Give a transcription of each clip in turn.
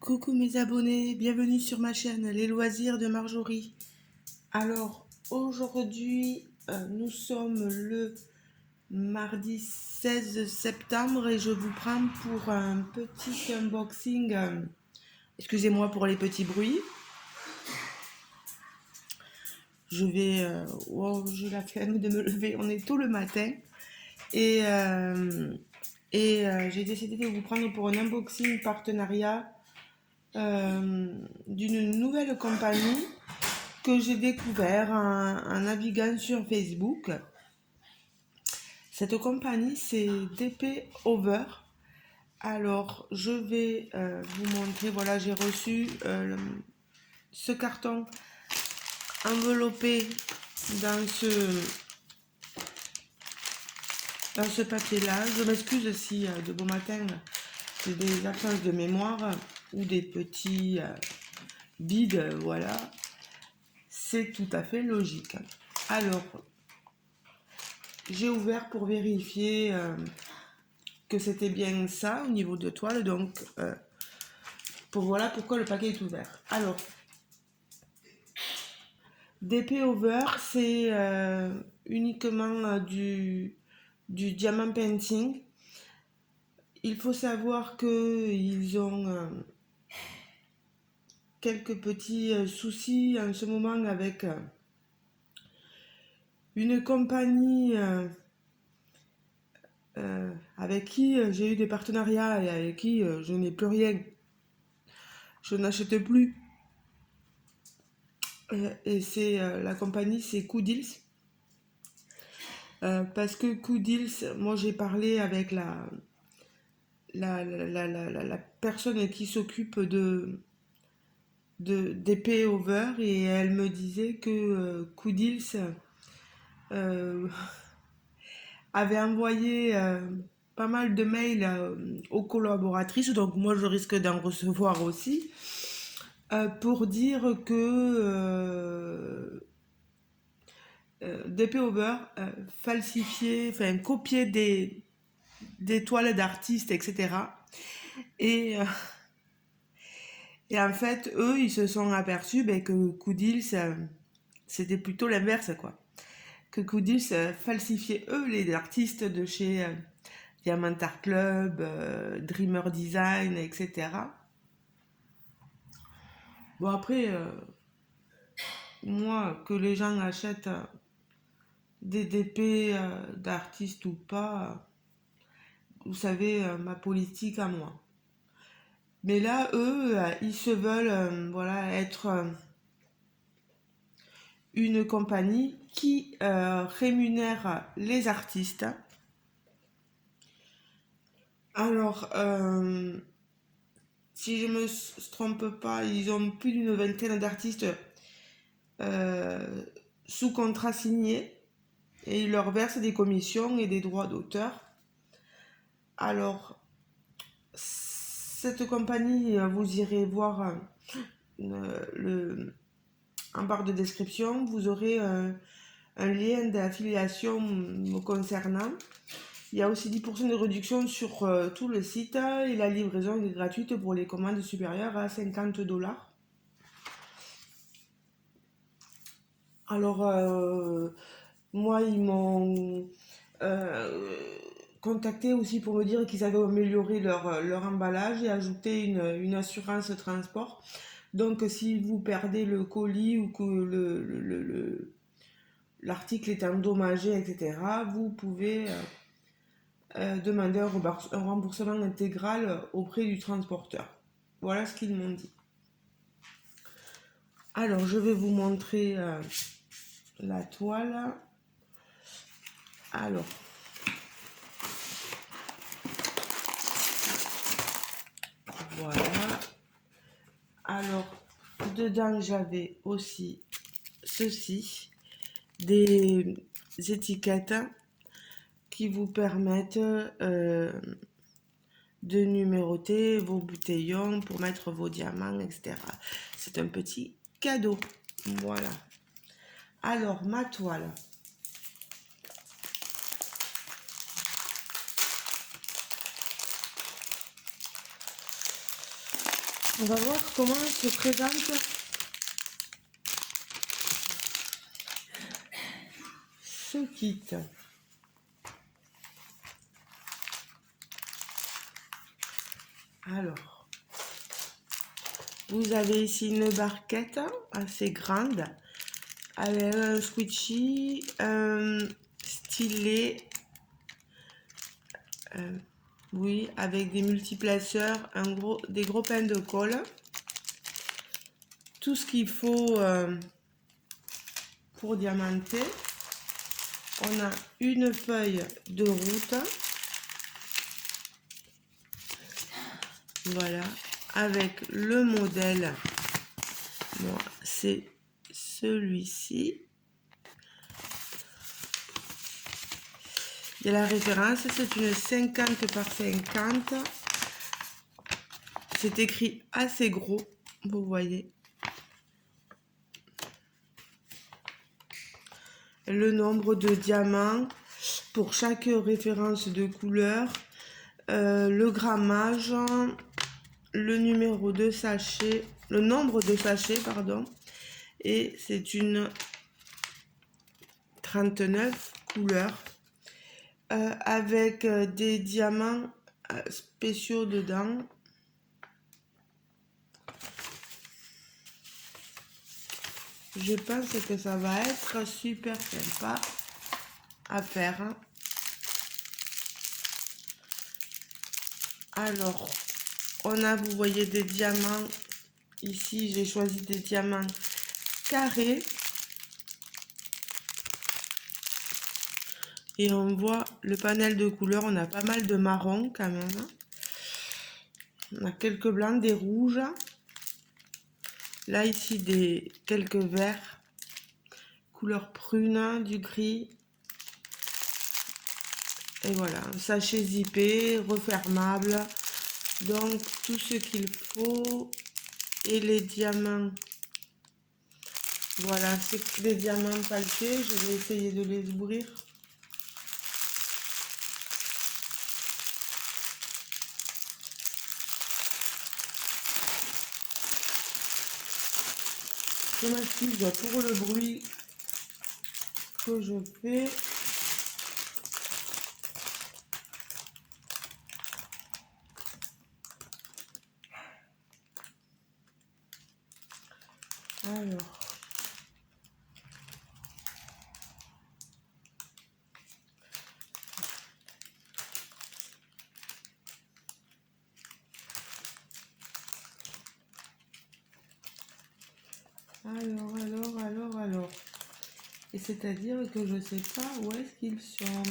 Coucou mes abonnés, bienvenue sur ma chaîne Les Loisirs de Marjorie. Alors aujourd'hui nous sommes le mardi 16 septembre et je vous prends pour un petit unboxing. Excusez-moi pour les petits bruits. J'ai la flemme de me lever, on est tôt le matin et, j'ai décidé de vous prendre pour un unboxing partenariat d'une nouvelle compagnie que j'ai découvert en naviguant sur Facebook. Cette compagnie, c'est DP Over. Alors, je vais vous montrer. Voilà, j'ai reçu ce carton enveloppé dans ce papier-là. Je m'excuse si de bon matin, j'ai des absences de mémoire ou des petits bides, voilà. C'est tout à fait logique. Alors, j'ai ouvert pour vérifier que c'était bien ça au niveau de toile. Donc, voilà pourquoi le paquet est ouvert. Alors, DP Over, c'est uniquement du diamant painting. Il faut savoir qu'ils ont quelques petits soucis en ce moment avec une compagnie avec qui j'ai eu des partenariats et avec qui je n'ai plus rien. Je n'achète plus. Et c'est la compagnie, c'est Coodils. Parce que Coodils, moi j'ai parlé avec la personne qui s'occupe d'épée over et elle me disait que Coodils avait envoyé pas mal de mails aux collaboratrices, donc moi je risque d'en recevoir aussi, pour dire que DP Over falsifiait, enfin copiait des toiles d'artistes, etc. Et, et en fait, eux, ils se sont aperçus que Coodils, c'était plutôt l'inverse, quoi. Que Coodils falsifiait, eux, les artistes de chez Diamant Art Club, Dreamer Design, etc. Bon, après, moi, que les gens achètent des DP d'artistes ou pas, vous savez, ma politique à moi. Mais là, eux, ils se veulent voilà, être une compagnie qui rémunère les artistes. Alors, si je me trompe pas, ils ont plus d'une vingtaine d'artistes euh, sous contrat signé et ils leur versent des commissions et des droits d'auteur. Alors, cette compagnie, vous irez voir en barre de description, vous aurez un lien d'affiliation me concernant. Il y a aussi 10% de réduction sur tout le site et la livraison est gratuite pour les commandes supérieures à 50 $. Alors, moi, ils m'ont contacté aussi pour me dire qu'ils avaient amélioré leur emballage et ajouté une assurance transport. Donc, si vous perdez le colis ou que l'article est endommagé, etc., vous pouvez demander un remboursement intégral auprès du transporteur. Voilà ce qu'ils m'ont dit. Alors, je vais vous montrer la toile. Alors, voilà. Alors, dedans, j'avais aussi ceci, des étiquettes qui vous permettent de numéroter vos bouteillons pour mettre vos diamants, etc. C'est un petit cadeau. Voilà. Alors, ma toile. On va voir comment se présente ce kit. Alors, vous avez ici une barquette assez grande avec un squishy, un stylet, oui, avec des multiplaceurs, des gros pains de colle, tout ce qu'il faut pour diamanter. On a une feuille de route, voilà, avec le modèle. Bon, c'est celui-ci. Il y a la référence, c'est une 50 par 50. C'est écrit assez gros, vous voyez. Le nombre de diamants pour chaque référence de couleur, le grammage, le numéro de sachet, le nombre de sachets, pardon, et c'est une 39 couleurs avec des diamants spéciaux dedans. Je pense que ça va être super sympa à faire. Alors, on a, vous voyez, des diamants. Ici, j'ai choisi des diamants carrés. Et on voit le panel de couleurs. On a pas mal de marron quand même. On a quelques blancs, des rouges. Là, ici, quelques verts. Couleur prune, du gris. Et voilà, un sachet zippé, refermable. Donc, tout ce qu'il faut. Et les diamants. Voilà, c'est des diamants palpés. Je vais essayer de les ouvrir. Je m'excuse pour le bruit que je fais. Alors. Et c'est-à-dire que je sais pas où est-ce qu'ils sont.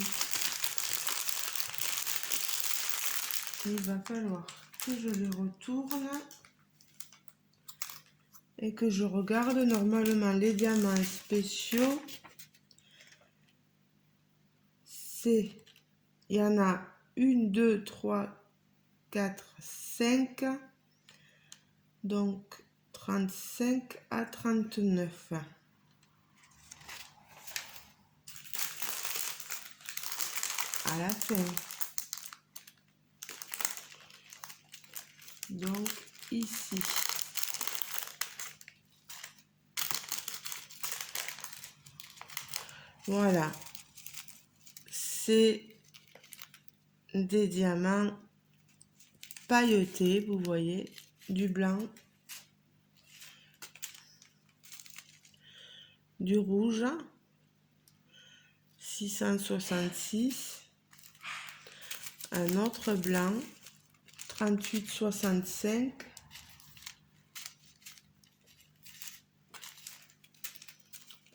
Il va falloir que je les retourne et que je regarde. Normalement les diamants spéciaux. Il y en a 1, 2, 3, 4, 5. Donc 35 à 39. À la fin. Donc ici. Voilà. C'est des diamants pailletés, vous voyez, du blanc, du rouge, 666, un autre blanc, 38,65,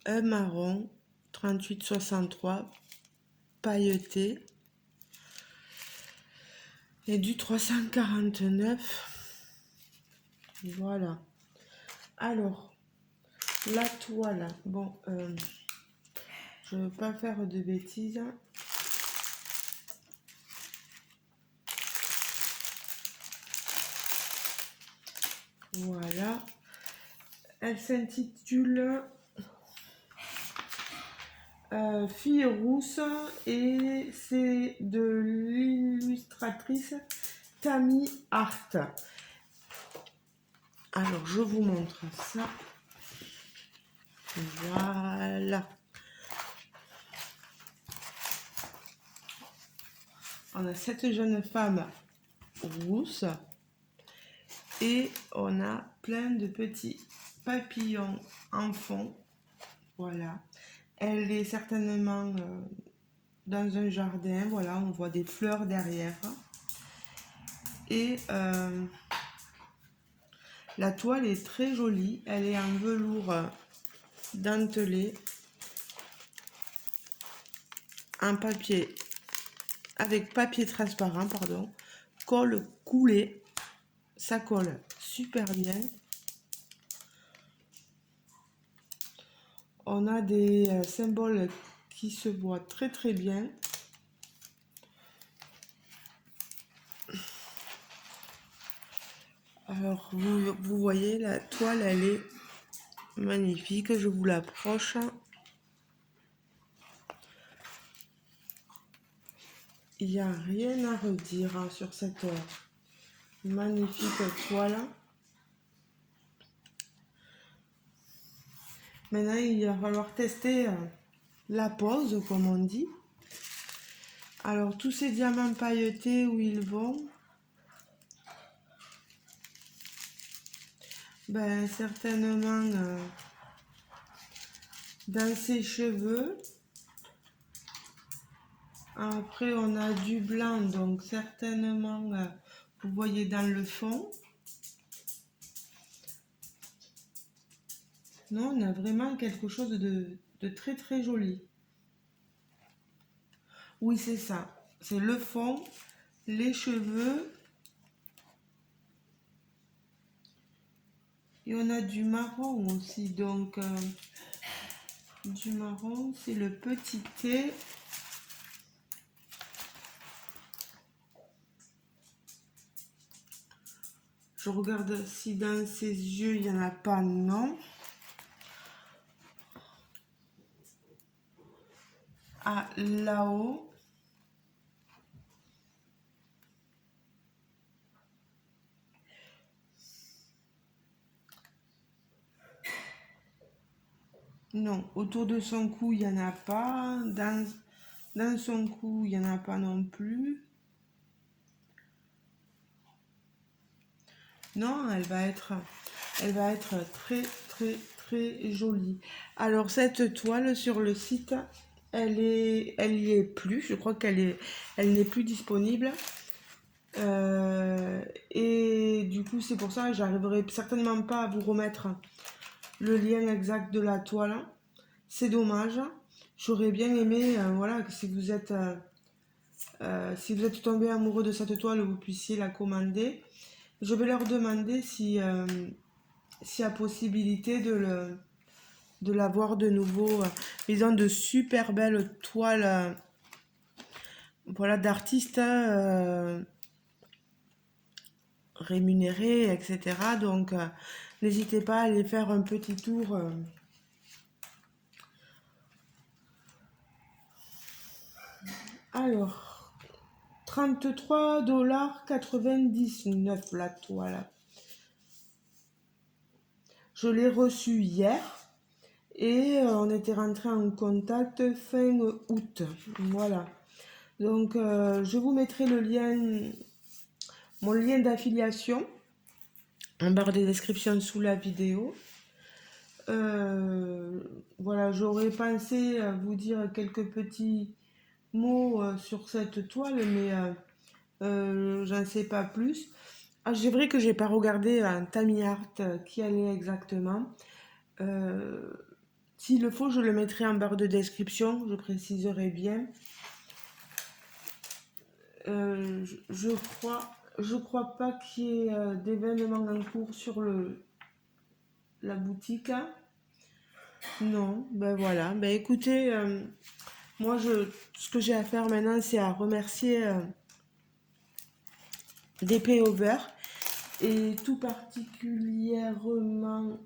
un marron, 38,63, pailleté, et du 349. Voilà. Alors, la toile, bon, je ne veux pas faire de bêtises. Voilà. Elle s'intitule Fille rousse et c'est de l'illustratrice Tammy Hart. Alors, je vous montre ça. Voilà. On a cette jeune femme rousse et on a plein de petits papillons en fond. Voilà. Elle est certainement dans un jardin. Voilà, on voit des fleurs derrière. Et la toile est très jolie. Elle est en velours dentelé, en papier, avec papier transparent, pardon, colle coulée. Ça colle super bien. On a des symboles qui se voient très très bien. Alors, vous voyez, la toile, elle est magnifique. Je vous l'approche. Il n'y a rien à redire hein, sur cette magnifique toile. Maintenant, il va falloir tester la pose, comme on dit. Alors, tous ces diamants pailletés, où ils vont? Ben, certainement dans ses cheveux. Après, on a du blanc, donc certainement, vous voyez dans le fond. Non, on a vraiment quelque chose de très très joli. Oui, c'est ça. C'est le fond, les cheveux. Et on a du marron aussi. Donc, du marron, c'est le petit thé. Je regarde si dans ses yeux, il n'y en a pas. Non. Ah, là-haut. Non, autour de son cou, il n'y en a pas. Dans son cou, il n'y en a pas non plus. Non, elle va être très, très, très jolie. Alors, cette toile sur le site, elle y est plus. Je crois elle n'est plus disponible. Et du coup, c'est pour ça que j'arriverai certainement pas à vous remettre le lien exact de la toile. C'est dommage. J'aurais bien aimé, voilà, que si vous êtes tombé amoureux de cette toile, vous puissiez la commander. Je vais leur demander s'il y a possibilité de l'avoir de nouveau. Ils ont de super belles toiles voilà, d'artistes rémunérés, etc. Donc, n'hésitez pas à aller faire un petit tour. Alors, 33,99 $ la toile. Je l'ai reçue hier et on était rentré en contact fin août. Voilà. Donc, je vous mettrai mon lien d'affiliation en barre de description sous la vidéo. Voilà, j'aurais pensé vous dire quelques petits mots sur cette toile, mais j'en sais pas plus. Ah, c'est vrai que j'ai pas regardé un Tami Art qui elle est exactement. S'il le faut, je le mettrai en barre de description, je préciserai bien. Je crois pas qu'il y ait d'événements en cours sur la boutique. Non, ben voilà. Ben écoutez, moi ce que j'ai à faire maintenant, c'est à remercier DP Over et tout particulièrement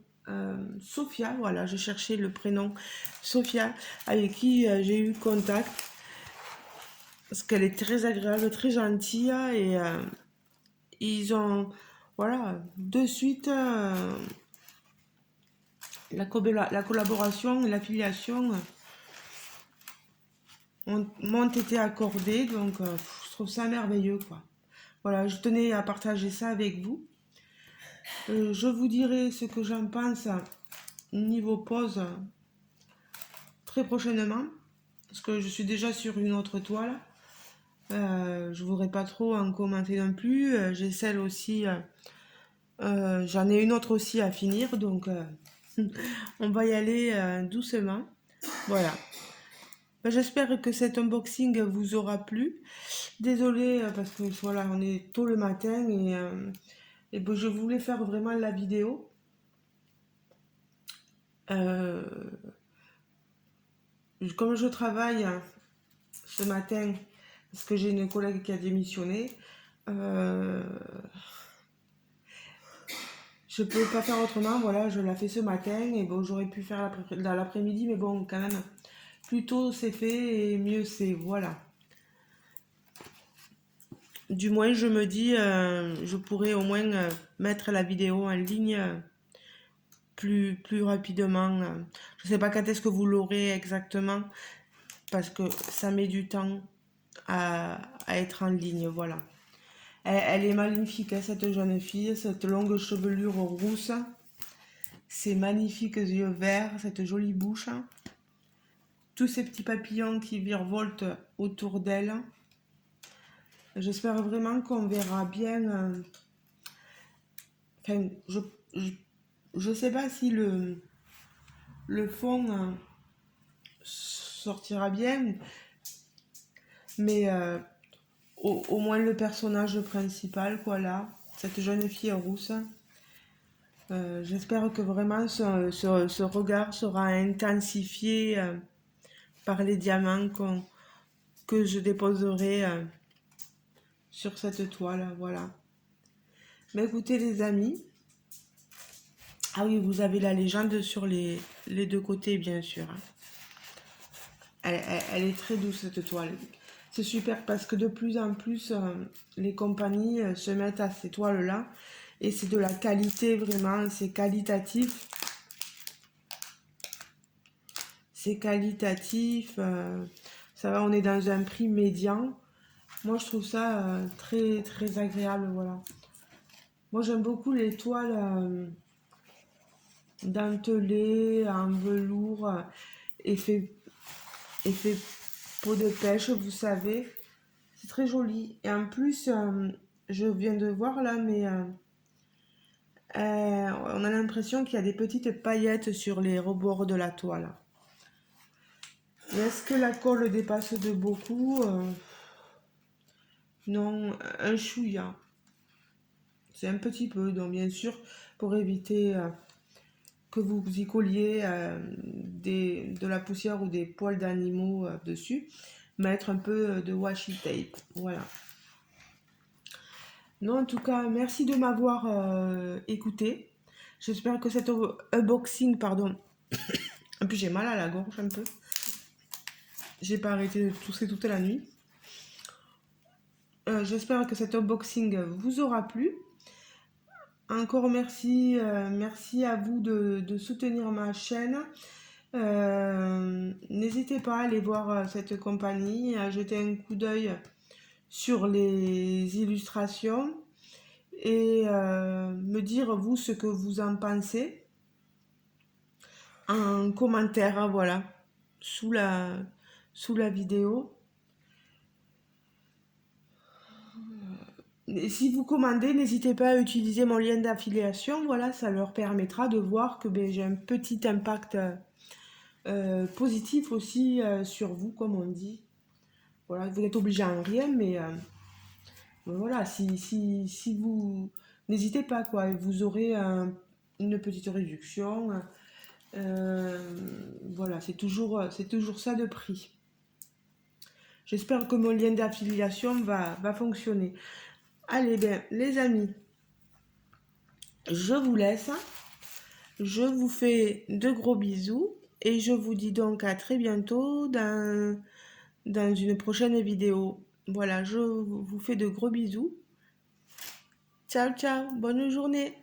Sophia. Voilà, je cherchais le prénom Sophia, avec qui j'ai eu contact. Parce qu'elle est très agréable, très gentille et voilà, de suite, la collaboration et l'affiliation m'ont été accordées, donc je trouve ça merveilleux, quoi. Voilà, je tenais à partager ça avec vous. Je vous dirai ce que j'en pense niveau pause très prochainement, parce que je suis déjà sur une autre toile. Je voudrais pas trop en commenter non plus. J'ai celle aussi, j'en ai une autre aussi à finir, donc on va y aller doucement. Voilà. Ben, j'espère que cet unboxing vous aura plu. Désolée parce que voilà, on est tôt le matin et ben, je voulais faire vraiment la vidéo. Euh, Comme je travaille ce matin, parce que j'ai une collègue qui a démissionné, euh, je peux pas faire autrement. Voilà, je l'ai fait ce matin et bon, j'aurais pu faire dans l'après-midi, mais bon, quand même, plus tôt c'est fait et mieux c'est. Voilà. Du moins, je me dis, je pourrais au moins mettre la vidéo en ligne plus rapidement. Je sais pas quand est-ce que vous l'aurez exactement, parce que ça met du temps à être en ligne. Voilà. Elle est magnifique, hein, cette jeune fille, cette longue chevelure rousse, ces magnifiques yeux verts, cette jolie bouche, tous ces petits papillons qui virevoltent autour d'elle. J'espère vraiment qu'on verra bien. Enfin, je sais pas si le fond sortira bien, mais au moins le personnage principal, quoi, là, cette jeune fille rousse. J'espère que vraiment ce regard sera intensifié par les diamants que je déposerai sur cette toile. Voilà. Mais écoutez les amis, ah oui, vous avez la légende sur les deux côtés, bien sûr. Elle est très douce, cette toile. C'est super parce que de plus en plus, les compagnies se mettent à ces toiles-là. Et c'est de la qualité, vraiment, c'est qualitatif. C'est qualitatif. Ça va, on est dans un prix médian. Moi, je trouve ça très, très agréable, voilà. Moi, j'aime beaucoup les toiles dentelées, en velours, effet peau de pêche, vous savez. C'est très joli. Et en plus, je viens de voir là, mais on a l'impression qu'il y a des petites paillettes sur les rebords de la toile. Est-ce que la colle dépasse de beaucoup? Non, un chouïa. C'est un petit peu, donc bien sûr, pour éviter que vous y colliez de la poussière ou des poils d'animaux dessus, mettre un peu de washi tape. Voilà. Non, en tout cas, merci de m'avoir écouté. J'espère que cet unboxing, pardon, en plus j'ai mal à la gorge un peu. J'ai pas arrêté de tousser toute la nuit. J'espère que cet unboxing vous aura plu. Encore merci, merci à vous de soutenir ma chaîne. N'hésitez pas à aller voir cette compagnie, à jeter un coup d'œil sur les illustrations et me dire vous ce que vous en pensez en commentaire, voilà, sous la vidéo. Et si vous commandez, n'hésitez pas à utiliser mon lien d'affiliation, voilà, ça leur permettra de voir que ben, j'ai un petit impact positif aussi sur vous, comme on dit. Voilà, vous n'êtes obligé à rien, mais voilà, si vous n'hésitez pas, quoi, vous aurez une petite réduction. Voilà, c'est toujours ça de prix. J'espère que mon lien d'affiliation va fonctionner. Allez, bien, les amis, je vous laisse. Je vous fais de gros bisous et je vous dis donc à très bientôt dans une prochaine vidéo. Voilà, je vous fais de gros bisous. Ciao, ciao, bonne journée.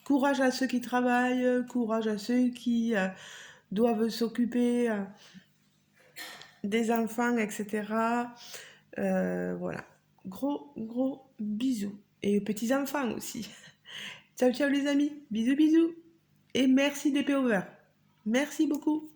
Courage à ceux qui travaillent, courage à ceux qui doivent s'occuper des enfants, etc. Voilà. Gros, gros bisous. Et aux petits-enfants aussi. Ciao, ciao les amis. Bisous, bisous. Et merci DP Over. Merci beaucoup.